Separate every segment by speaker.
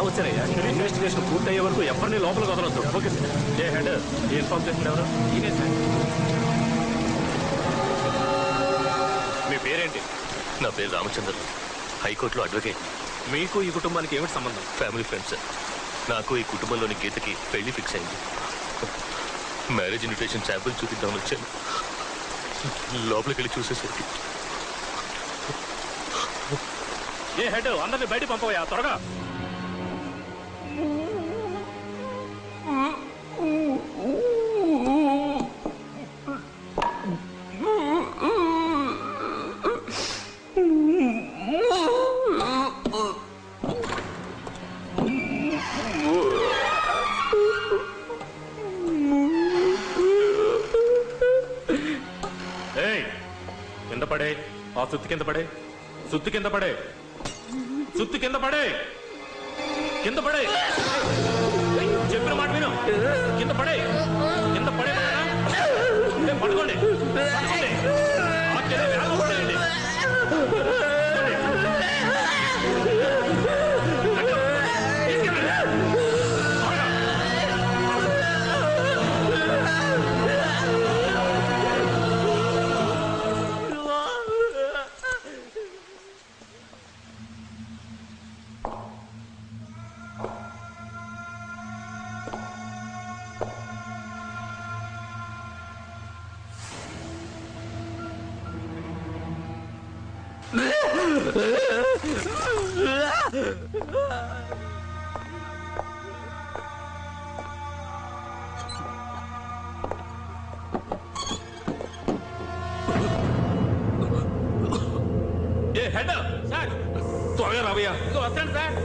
Speaker 1: వచ్చారయ్యా. Investigation పూర్తయ్యే వరకు ఎవరిని లోపలికి వదలొద్దు. Okay sir. ఏ హెడ్ ఇన్ఫార్మ్ చేసింది ఎవరు? ఈయనే సార్. మీ పేరేంటి?
Speaker 2: నా పేరు రామచంద్ర, హైకోర్టులో అడ్వకేట్.
Speaker 1: మీకు ఈ కుటుంబానికి ఏమిటి సంబంధం?
Speaker 2: Family friends sir. నాకు ఈ కుటుంబంలోని గీతకి పెళ్లి ఫిక్స్ అయింది. మ్యారేజ్ ఇన్విటేషన్ శాంపుల్ చూపిద్దామని వచ్చాను. లోపలికి వెళ్ళి చూసేసరికి
Speaker 1: ఏ హెడ్ అందరినీ బయట పంపవయ్యా త్వరగా. కింద పడే, ఆ సుత్తి కింద పడే, సుత్తి కింద పడే, సుత్తి కింద పడే, కింద పడే, చెప్పిన మాట విను. కింద పడే, కింద పడే, పడుకోండి, పడుకోండి. ఏ హెడ్ సార్ త్వరగా రావయ్యా. ఇంకో వస్తాను సార్.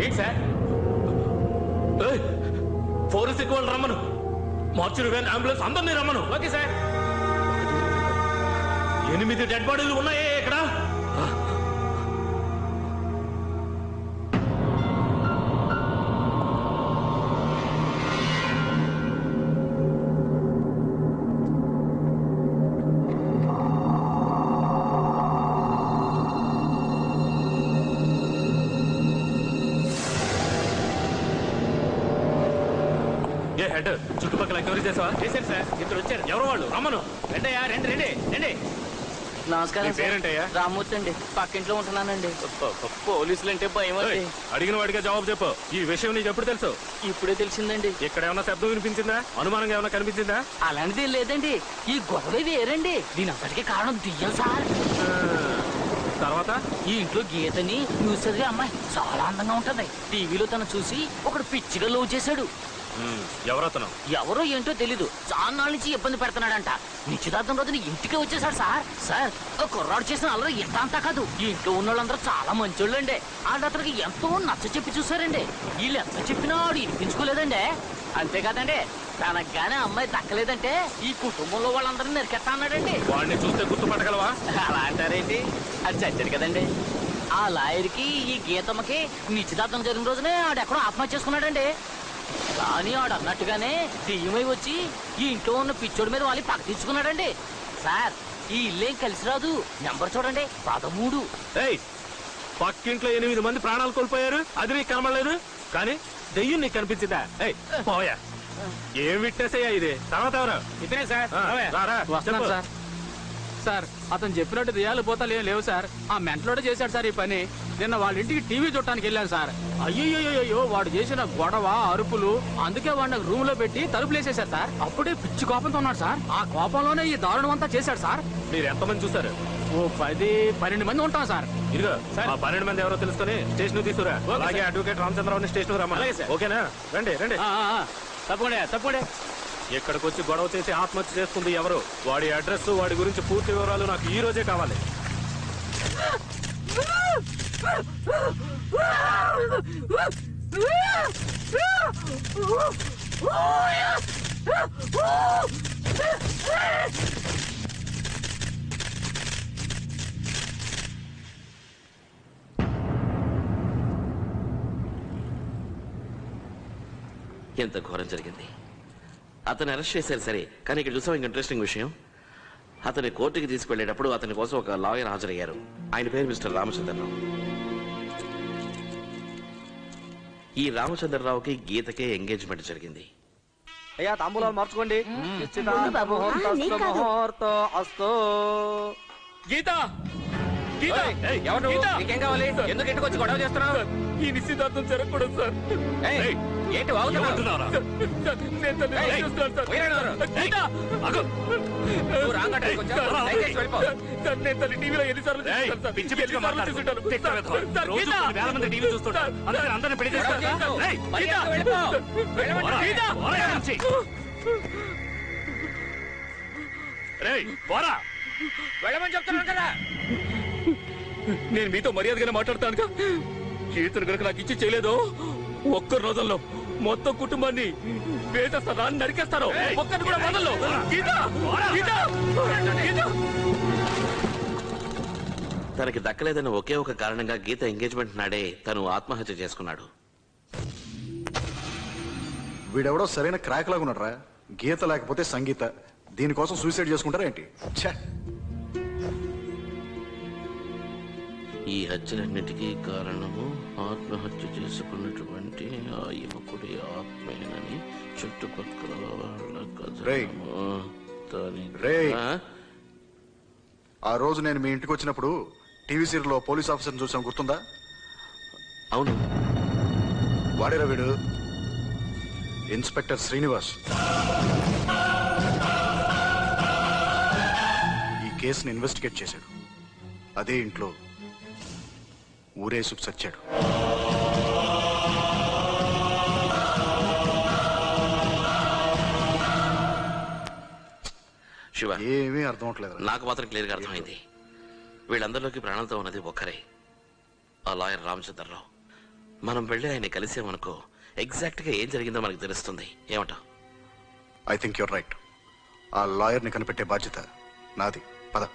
Speaker 1: ఏంటి సార్? ఫోరెన్సిక్ వాళ్ళు రమ్మను, మార్చురీ వ్యాన్, అంబులెన్స్ అందరినీ రమ్మను. Okay sir. 8 డెడ్ బాడీలు ఉన్నాయే ఇక్కడ. ఏ హెడ్ చుట్టుపక్కల ఎంక్వైరీ చేసావా? చేశారు సార్. ఇద్దరు వచ్చారు. ఎవరు వాళ్ళు? రమ్మను. రెండయ్యా, రండి రండి రండి.
Speaker 3: నమస్కారం.
Speaker 1: పేరేంటయ్యా?
Speaker 3: రామూర్తి అండి, పక్కింట్లో ఉంటున్నానండి. పోలీసులు అంటే భయం అండి.
Speaker 1: అడిగిన వాడిగా జవాబు చెప్పు. ఈ విషయం నీకు ఎప్పుడు తెలుసు?
Speaker 3: ఇప్పుడే తెలిసిందండి.
Speaker 1: ఇక్కడ ఏమైనా శబ్దం వినిపించిందా? అనుమానంగా ఏమైనా కనిపించిందా?
Speaker 3: అలాంటిది లేదండి. ఈ గొడవ వేరండి. దీని అంతటికీ కారణం దియ్యం సార్.
Speaker 1: తర్వాత
Speaker 3: ఈ ఇంట్లో గీతని న్యూస్ చదివే అమ్మాయి చాలా అందంగా ఉంటది. టీవీలో తను చూసి ఒకడు పిచ్చిగా లవ్ చేశాడు.
Speaker 1: ఎవరతను?
Speaker 3: ఎవరో ఏంటో తెలీదు. చాలా నాళ్ళ నుంచి ఇబ్బంది పెడుతున్నాడంట. నిశ్చితార్థం రోజున ఇంటికి వచ్చేసాడు సార్. సార్ కుర్రాడు చేసిన అల్లరి ఇంత అంతా కాదు. ఈ ఇంట్లో ఉన్న వాళ్ళందరూ చాలా మంచోళ్ళండి. వాళ్ళు అతనికి ఎంతో నచ్చ చెప్పి చూసారండి. వీళ్ళు ఎంత చెప్పినా వాడు వినిపించుకోలేదండి. అంతేకాదండి, తనకు గానే అమ్మాయి దక్కలేదంటే ఈ కుటుంబంలో వాళ్ళందరినీ నరికెత్తా అన్నాడండి.
Speaker 1: వాడిని చూస్తే గుర్తుపట్టగలవా?
Speaker 3: అలా అంటారేంటి? అది చచ్చాడు కదండి. ఆ లాయర్కి ఈ గీతమ్మకి నిశ్చితార్థం జరిగిన రోజునే ఆడెక్కడో ఆత్మహత్య చేసుకున్నాడండి. కానీ ఆడు అన్నట్టుగానే దెయ్యమై వచ్చి ఈ ఇంట్లో ఉన్న పిచ్చోడి మీద వాళ్ళు పగ తీర్చుకున్నాడండి. సార్ ఈ ఇల్లేం కలిసి రాదు. నెంబర్ చూడండి, 13.
Speaker 1: పక్కింట్లో 8 మంది ప్రాణాలు కోల్పోయారు. అది నీకు కనబడలేదు, కానీ దెయ్యం నీకు కనిపించిందా? పోయా, ఏం విట్నెస్ అయ్యా ఇది? తర్వాత ఎవరు?
Speaker 3: ఇతనే సార్.
Speaker 1: వస్తున్నాను సార్.
Speaker 4: సార్ అతను చెప్పినట్టు దెయ్యాలు పోతాలు ఏం లేవు సార్. ఆ మెంటలోడే చేశాడు సార్ ఈ పని. నిన్న వాళ్ళ ఇంటికి టీవీ చూడటానికి వెళ్ళాను సార్. అయ్యో వాడు చేసిన గొడవ, అరుపులు, అందుకే వాడిని రూమ్ లో పెట్టి తలుపులు వేసేశారు సార్. అప్పుడే పిచ్చి కోపంతో ఉన్నాడు సార్. ఆ కోపంలోనే ఈ దారుణం అంతా చేశాడు సార్.
Speaker 1: మీరు ఎంతమంది చూసారు?
Speaker 4: ఓ 10-12 మంది ఉంటాం సార్.
Speaker 1: ఇదిగో ఆ 12 మంది ఎవరో తెలుసుకొని స్టేషన్ తీసుకురా. అలాగే అడ్వకేట్ రామచంద్రరావుని స్టేషన్ రమ్మని. ఓకేనా? రండి రండి.
Speaker 4: తప్పకుండా.
Speaker 1: ఇక్కడికి వచ్చి గొడవ చేసి ఆత్మహత్య చేసుకుంది ఎవరు? వాడి అడ్రస్, వాడి గురించి పూర్తి వివరాలు నాకు ఈ రోజే కావాలి.
Speaker 2: ఎంత ఘోరం జరిగింది.
Speaker 5: అతను అరెస్ట్ చేశారు సరే, కానీ ఇక్కడ చూసాం ఇంక ఇంట్రెస్టింగ్ విషయం. అతని కోర్టుకి తీసుకువెళ్ళేటప్పుడు అతని కోసం ఒక లాయర్ హాజరయ్యారు. ఆయన పేరు మిస్టర్ రామచంద్రరావు. ఈ రామచంద్రరావుకి గీతకే ఎంగేజ్మెంట్ జరిగింది.
Speaker 6: అయ్యా తాంబూలాలు మార్చుకోండి.
Speaker 2: గీత నీకేం కావాలి? ఎందుకు ఇంటికి వచ్చి గొడవ చేస్తున్నావు?
Speaker 1: ఈ నిశ్చితార్థం జరగకూడదు సార్.
Speaker 2: ఏంటి వాగుతున్నావురా?
Speaker 1: నేను తల్లి టీవీలో ఎన్నిసార్లు అందరిని పెళ్లి చేస్తారు.
Speaker 2: వెళ్ళమని చెప్తున్నాను కదా.
Speaker 1: నేను మీతో మర్యాదగానే మాట్లాడతాను. గీతను కనుక నాకు ఇచ్చి చేయలేదు, ఒక్క రోజుల్లో మొత్తం కుటుంబాన్ని వేసేస్తారా, నరికేస్తాను. ఒక్కటి కూడా వదల్లో.
Speaker 5: తనకి దక్కలేదని ఒకే ఒక కారణంగా గీత ఎంగేజ్మెంట్ నాడే తను ఆత్మహత్య చేసుకున్నాడు.
Speaker 7: వీడెవడో సరైన క్రాక్ లాగా ఉన్నాడు రా. గీత లేకపోతే సంగీత, దీనికోసం సూసైడ్ చేసుకుంటారా ఏంటి?
Speaker 5: ఈ హత్యలన్నిటికీ కారణము ఆత్మహత్య చేసుకున్నటువంటి ఆ యువకుడి ఆత్మేనని చుట్టుపక్కల
Speaker 7: ఆ రోజు నేను మీ ఇంటికి వచ్చినప్పుడు టీవీ సీరియల్లో పోలీస్ ఆఫీసర్ని చూసాం, గుర్తుందా?
Speaker 5: అవును.
Speaker 7: వాడేరా వీడు? ఇన్స్పెక్టర్ శ్రీనివాస్. ఈ కేసుని ఇన్వెస్టిగేట్ చేశాడు. అదే ఇంట్లో ఊరేసుకు చచ్చాడు.
Speaker 5: శివ,
Speaker 7: ఏమీ అర్థం అవట్లేదు.
Speaker 5: నాకు మాత్రం క్లియర్గా అర్థమైంది. వీళ్ళందరిలోకి ప్రాణంతో ఉన్నది ఒక్కరే, ఆ లాయర్ రామచంద్రరావు. మనం వెళ్ళి ఆయన కలిసామనుకో, ఎగ్జాక్ట్ గా ఏం జరిగిందో మనకు తెలుస్తుంది. ఏమంటావ్?
Speaker 7: I think you're right. ఆ లాయర్ని కనిపెట్టే బాధ్యత నాది. పద.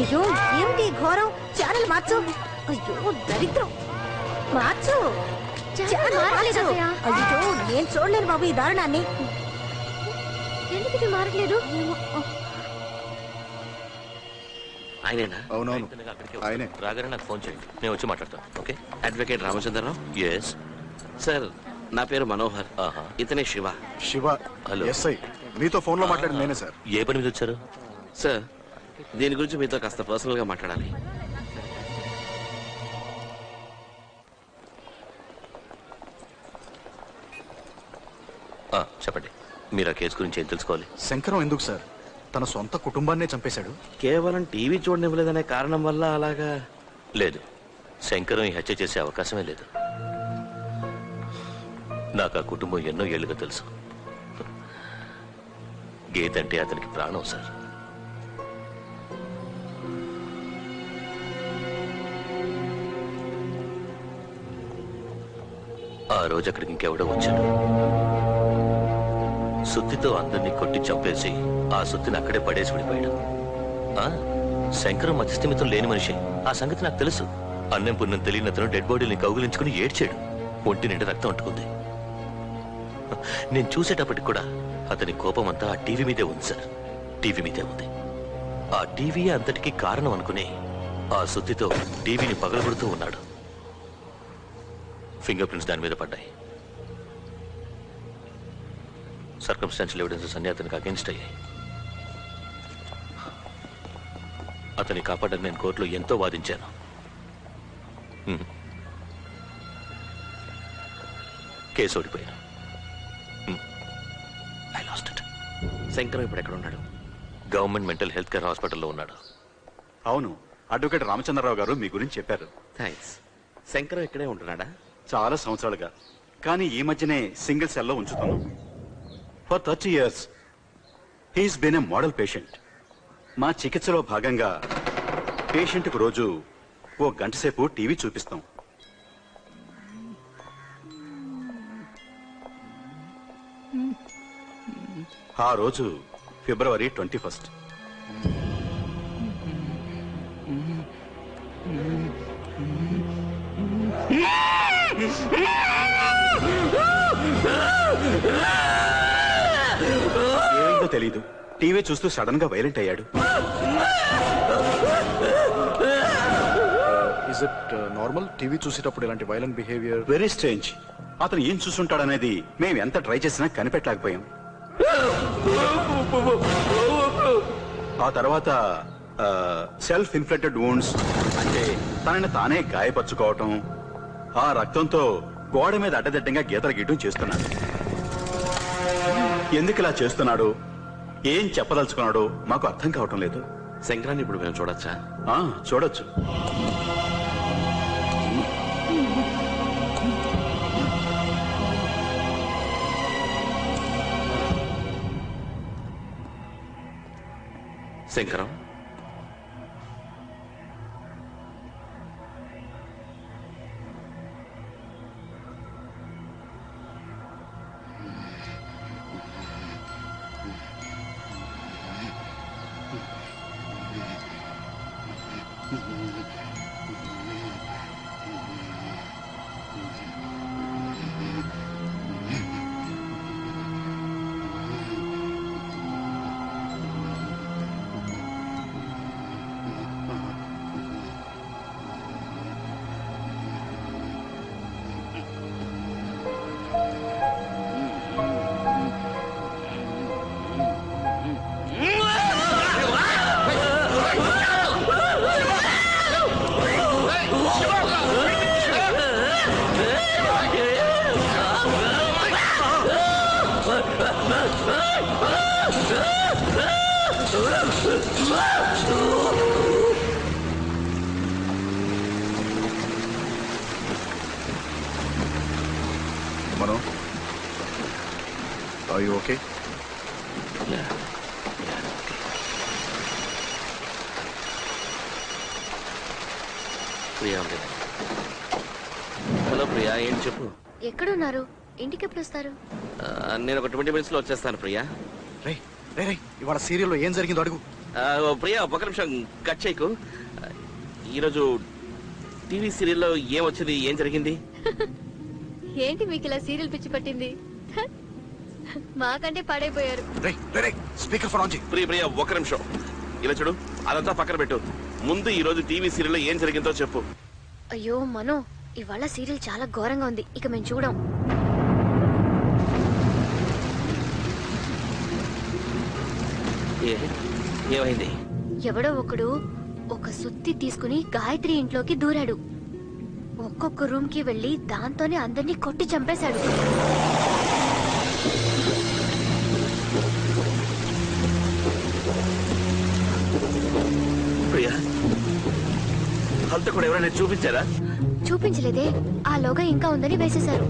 Speaker 8: అయ్యో ఏమిటి ఘోరం? ఛానల్ మార్చు. అయ్యో దరిద్రం, మార్చు. అయ్యో నేను చూడలేను బాబు ఈ దారుణాన్ని. ఎందుకు ఇది మారట్లేదు?
Speaker 5: ఆయనేనా?
Speaker 7: అవునవును ఆయనే.
Speaker 2: రాగానే నాకు ఫోన్ చేయండి, నేను వచ్చి మాట్లాడతాను. Okay?
Speaker 5: Advocate Ramachandrarao.
Speaker 2: Yes
Speaker 5: sir, నా పేరు మనోహర్. ఇతనే శివ.
Speaker 7: శివ.
Speaker 2: హలో.
Speaker 7: ఎస్ఐ మీతో ఫోన్ లో మాట్లాడింది నేనే సార్.
Speaker 2: ఏ పని మీద వచ్చారు?
Speaker 5: సార్, దీని గురించి మీతో కాస్త పర్సనల్ గా మాట్లాడాలి.
Speaker 2: చెప్పండి, మీరు ఆ కేసు గురించి ఏం తెలుసుకోవాలి?
Speaker 7: శంకరం ఎందుకు సార్ తన సొంత కుటుంబాన్నే చంపేశాడు?
Speaker 5: కేవలం టీవీ చూడనివ్వలేదనే కారణం వల్ల అలాగా?
Speaker 2: లేదు, శంకరం ఈ హత్య చేసే అవకాశమే లేదు. నాకు ఆ కుటుంబం ఎన్నో ఏళ్లుగా తెలుసు. గీత అంటే అతనికి ప్రాణం సార్. ఆ రోజు అక్కడికి ఇంకెవడో వచ్చాడు. సుత్తితో అందరినీ కొట్టి చంపేసి ఆ సుత్తిని అక్కడే పడేసి విడిపోయాడు. శంకరం మధ్యస్థిమితం లేని మనిషి, ఆ సంగతి నాకు తెలుసు. అన్నం పుణ్యం తెలియని అతను డెడ్ బాడీని కౌగిలించుకుని ఏడ్చాడు. ఒంటి నిండా రక్తం అంటుకుంది. నేను చూసేటప్పటికి కూడా అతని కోపం అంతా ఆ టీవీ మీదే ఉంది సార్. టీవీ మీదే ఉంది. ఆ టీవీ అంతటికీ కారణం అనుకుని ఆ సుత్తితో టీవీని పగలగొడుతూ ఉన్నాడు. ఫింగర్ ప్రింట్స్ దాని మీద పడ్డాయి. సర్కమ్స్టాన్షియల్ ఎవిడెన్సెస్ అన్ని అతనికి అగెన్స్ట్ అయ్యాయి. అతన్ని కాపాడని నేను కోర్టులో ఎంతో వాదించాను. కేసు ఓడిపోయాను. I lost it.
Speaker 5: శంకరం ఇప్పుడు ఎక్కడ ఉన్నాడు?
Speaker 2: గవర్నమెంట్ మెంటల్ హెల్త్ కేర్ హాస్పిటల్లో ఉన్నాడు.
Speaker 7: అవును, అడ్వకేట్ రామచంద్రరావు గారు మీ గురించి చెప్పారు.
Speaker 5: థ్యాంక్స్. శంకరం ఇక్కడే ఉంటున్నాడా?
Speaker 7: చాలా సంవత్సరాలుగా, కానీ ఈ మధ్యనే సింగిల్ సెల్లో ఉంచుతున్నాం. For 30 years he's been a model patient. మా చికిత్సలో భాగంగా పేషెంట్కు రోజు 1 గంట సేపు టీవీ చూపిస్తాం. ఆ రోజు ఫిబ్రవరి 21. ఏమైందో తెలీదు, టీవీ చూస్తూ సడన్ గా వైలెంట్ అయ్యాడు.
Speaker 9: ఇస్ ఇట్ నార్మల్ టీవీ చూసేటప్పుడు ఇలాంటి వైలెంట్ బిహేవియర్?
Speaker 7: Very strange. అతను ఏం చూస్తుంటాడనేది మేము ఎంత ట్రై చేసినా కనిపెట్టలేకపోయాం. ఆ తర్వాత సెల్ఫ్ ఇన్ఫ్లెక్టెడ్ వూండ్స్, అంటే తనని తానే గాయపరుచుకోవటం, ఆ రక్తంతో గోడ మీద అడ్డదిడ్డంగా గీతలు గీయటం చేస్తున్నాడు. ఎందుకు ఇలా చేస్తున్నాడు, ఏం చెప్పదలుచుకున్నాడో మాకు అర్థం కావటం లేదు.
Speaker 5: శంకరాన్ని ఇప్పుడు మేము చూడొచ్చా?
Speaker 7: చూడొచ్చు.
Speaker 5: Shankaram,
Speaker 9: Mano, are you okay?
Speaker 5: Priya ఉంది. హలో ప్రియా, ఏం చెప్పు.
Speaker 8: ఎక్కడున్నారు? ఇంటికి ఎప్పుడు వస్తారు?
Speaker 5: నేను ఒక 20 minutes లో వచ్చేస్తాను ప్రియా.
Speaker 9: రే రే రే, ఇవాళ సీరియల్లో ఏం జరిగిందో అడుగు.
Speaker 5: ప్రియా ఒక నిమిషం కట్ చేయకు. ఈరోజు టీవీ సీరియల్లో ఏం వచ్చింది, ఏం జరిగింది?
Speaker 8: ఏంటి మీకు ఇలా సీరియల్ పిచ్చి పట్టింది? మాకంటే పాడైపోయారు.
Speaker 9: రే రే రే, స్పీకర్ ఫోన్ ఆన్ చేయి.
Speaker 5: ప్రియా ఒక నిమిషం ఇలా చూడు, అదంతా పక్కన పెట్టు. ముందు ఈ రోజు టీవీ సీరియల్లో ఏం జరిగిందో చెప్పు.
Speaker 8: అయ్యో మనో, ఇవాళ సీరియల్ చాలా ఘోరంగా ఉంది, ఇక మేము చూడం.
Speaker 5: ఏమైంది?
Speaker 8: ఎవడో ఒకడు ఒక సుత్తి తీసుకుని గాయత్రి ఇంట్లోకి దూరాడు. ఒక్కొక్క రూమ్ కి వెళ్లి దాంతోనే అందరినీ కొట్టి చంపేశాడు.
Speaker 5: ప్రియా, హంతకుడు ఎవరైనా చూపించారా?
Speaker 8: చూపించలేదే, ఆ లోగా ఇంకా ఉందని వేసేశారు.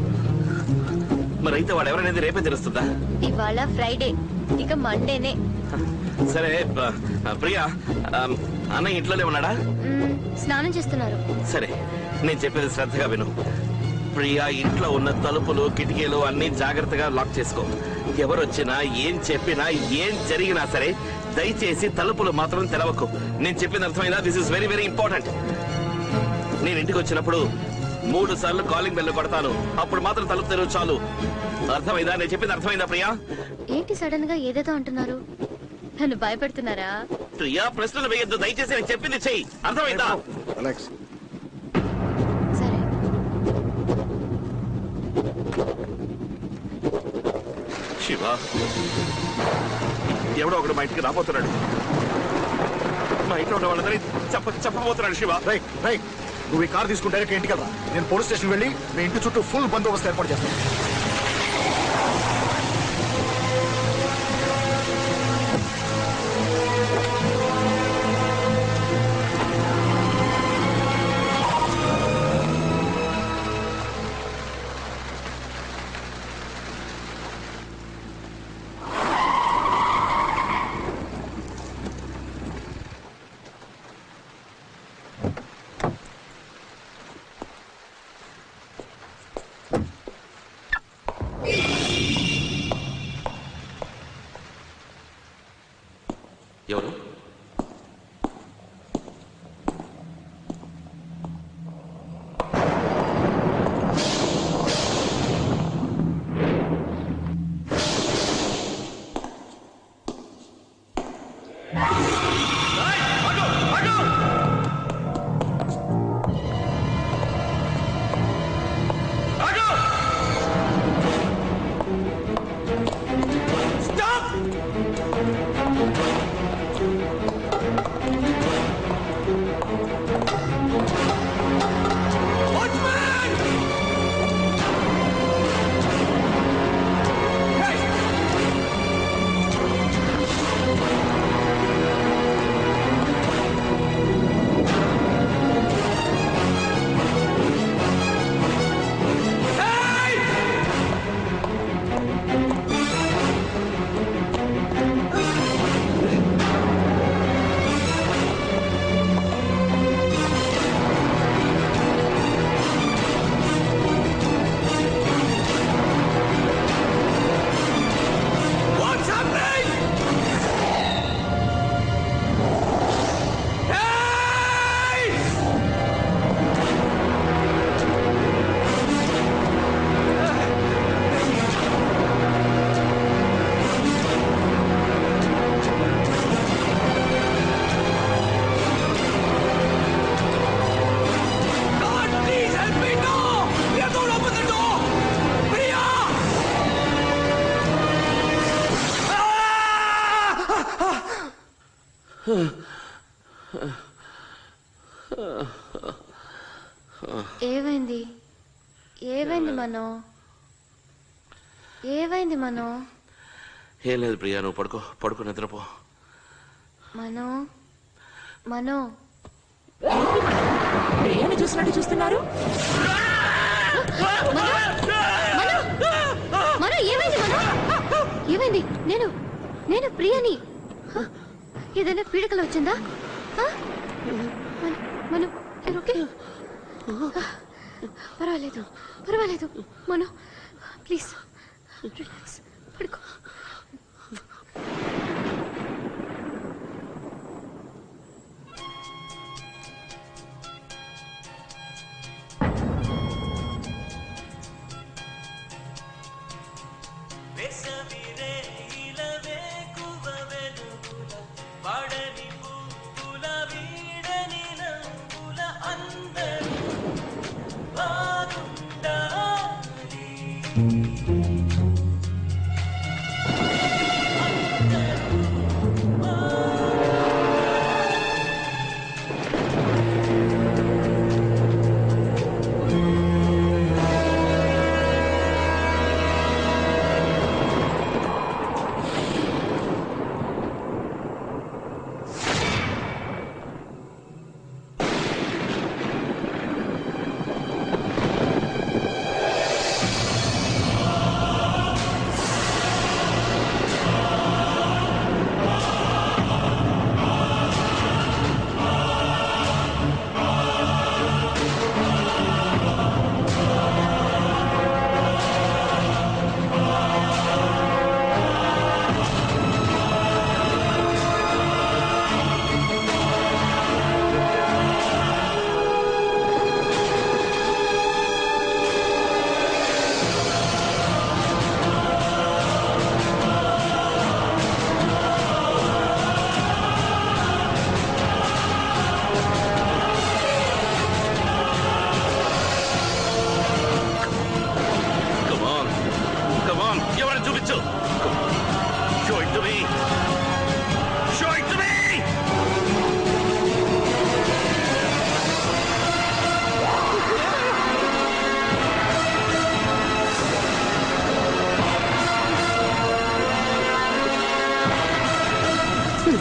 Speaker 5: మరి అయితే వాడు ఎవరైనా రేపే తెలుస్తుందా?
Speaker 8: ఇవాళ ఫ్రైడే, ఇక మండేనే.
Speaker 5: సరే ప్రియా, అన్నయ్య ఇంట్లోనే ఉన్నాడా?
Speaker 8: స్నానం చేస్తున్నారు.
Speaker 5: సరే, నేను చెప్పేది శ్రద్ధగా విను. ప్రియా, ఇంట్లో ఉన్న తలుపులు కిటికీలు అన్ని జాగ్రత్తగా లాక్ చేసుకో. ఎవరు వచ్చినా ఏం చెప్పినా ఏం జరిగినా సరే దయచేసి తలుపులు మాత్రం తెరవకు. నేను చెప్పింది అర్థమైందా? This is very very important. నేను ఇంటికి వచ్చినప్పుడు 3 సార్లు కాలింగ్ బెల్ కొడతాను, అప్పుడు మాత్రం తలుపు తెరవు చాలు. అర్థమైందా? నేను చెప్పింది అర్థమైందా ప్రియా?
Speaker 8: ఏంటి సడన్ గా ఏదేదో అంటున్నారు? నన్ను భయపెడుతున్నారా?
Speaker 5: ప్రియా, ప్రశ్నలు వేయద్దు దయచేసి, నేను చెప్పింది చెయ్యి. అర్థమైందా?
Speaker 9: అలెక్స్,
Speaker 8: సరే.
Speaker 5: శివ, ఎవడో ఒకడు మా ఇంటికి రాబోతున్నాడు. మా ఇంట్లో ఉన్న వాళ్ళందరినీ చెప్పబోతున్నాడు. శివ,
Speaker 9: రైట్ రైట్, నువ్వు ఈ కార్ తీసుకుని డైరెక్ట్ ఇంటికి వెళ్తా. నేను పోలీస్ స్టేషన్ వెళ్ళి మీ ఇంటి చుట్టూ ఫుల్ బందోబస్తు ఏర్పాటు చేస్తాను.
Speaker 8: ఏమైంది ఏమైంది మనో ఏమైంది మనో?
Speaker 5: ఏం లేదు ప్రియా, నువ్వు పడుకో నిద్రపో.
Speaker 8: మనో మనో
Speaker 10: ప్రియాని చూసినట్టు చూస్తున్నారు.
Speaker 8: మనో ఏమైంది మనో? ఏమైంది? నేను ప్రియని. ఏదైనా పీడకలు వచ్చిందా? మనం ఓకే, పర్వాలేదు మనో, ప్లీజ్ రిలాక్స్, పడుకో.